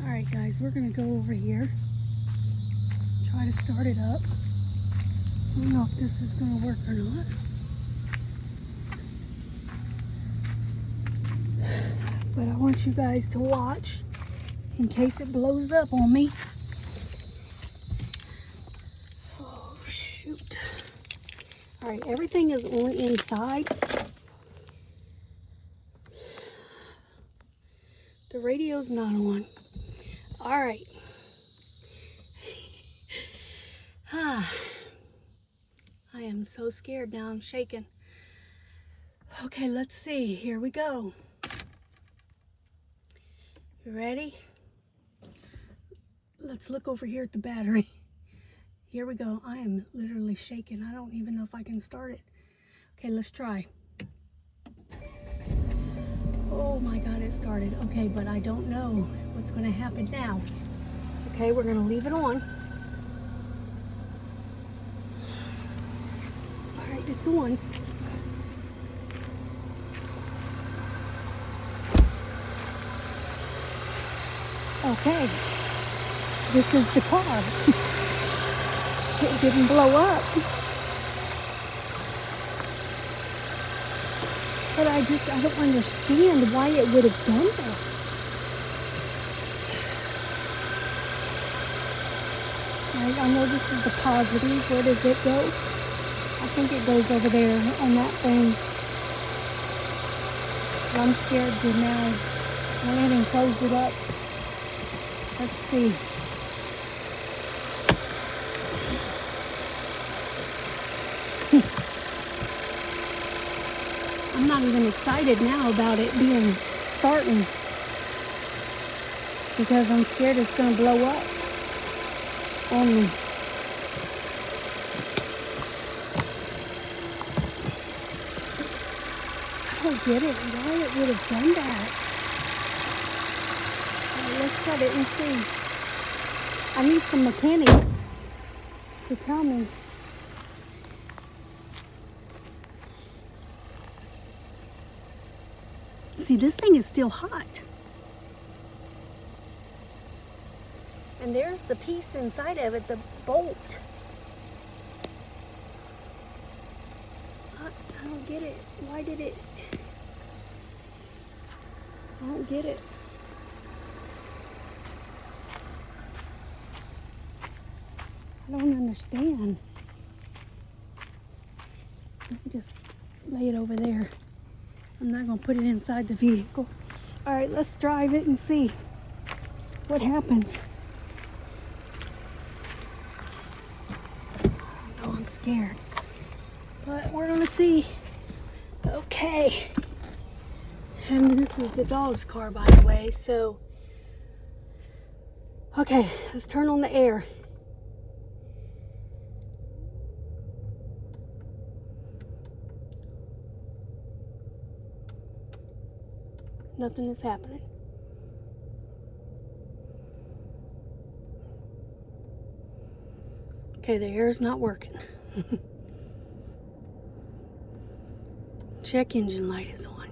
Alright guys, we're gonna go over here, try to start it up. I don't know if this is gonna work or not. But I want you guys to watch in case it blows up on me. Oh shoot. Alright, everything is on inside. The radio's not on. Alright. I am so scared now. I'm shaking. Okay, let's see. Here we go. You ready? Let's look over here at the battery. Here we go. I am literally shaking. I don't even know if I can start it. Okay, let's try. Oh my God, it started. Okay, but I don't know what's going to happen now. Okay, we're going to leave it on. All right, it's on. Okay, this is the car. It didn't blow up. But I don't understand why it would have done that. Right, I know this is the positive. Where does it go? I think it goes over there on that thing. But I'm scared to now go ahead and close it up. Let's see. I'm not even excited now about it being starting because I'm scared it's going to blow up on me. I don't get it, why it would have done that. Right, let's shut it and see. I need some mechanics to tell me. See, this thing is still hot. And there's the piece inside of it, the bolt. I don't get it. Why did it? I don't get it. I don't understand. Let me just lay it over there. I'm not going to put it inside the vehicle. All right, let's drive it and see what happens. Oh, I'm scared. But we're going to see. Okay. And this is the dog's car, by the way, so. Okay, let's turn on the air. Nothing is happening. Okay, the air is not working. Check engine light is on.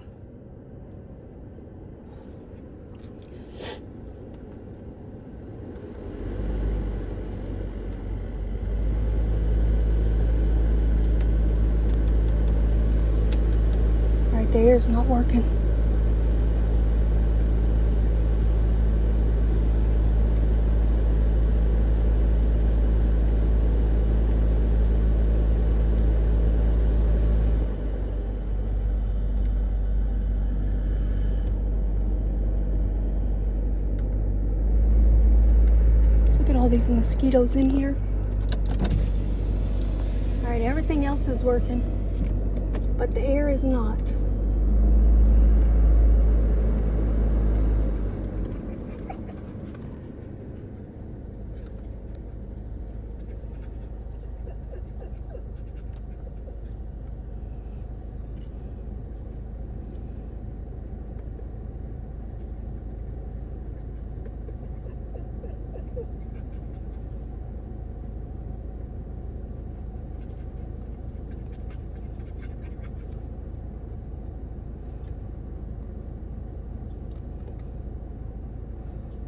All right, the air is not working. All these mosquitoes in here. All right, everything else is working, but the air is not.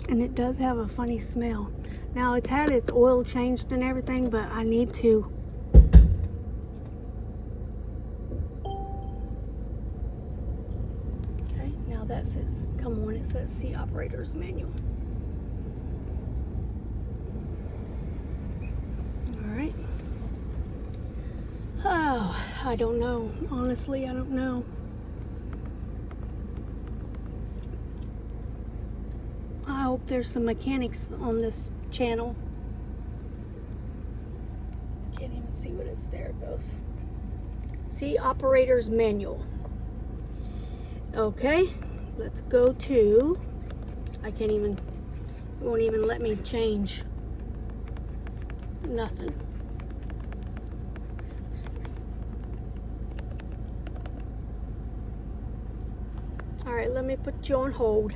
And it does have a funny smell. Now it's had its oil changed and everything, but I need to okay, now that says come on, it says see operator's manual. Alright. Oh, I don't know. Honestly, I don't know. I hope there's some mechanics on this channel. Can't even see what it's there. It goes. See operator's manual. Okay, let's go to. I can't even. It won't even let me change. Nothing. All right, let me put you on hold.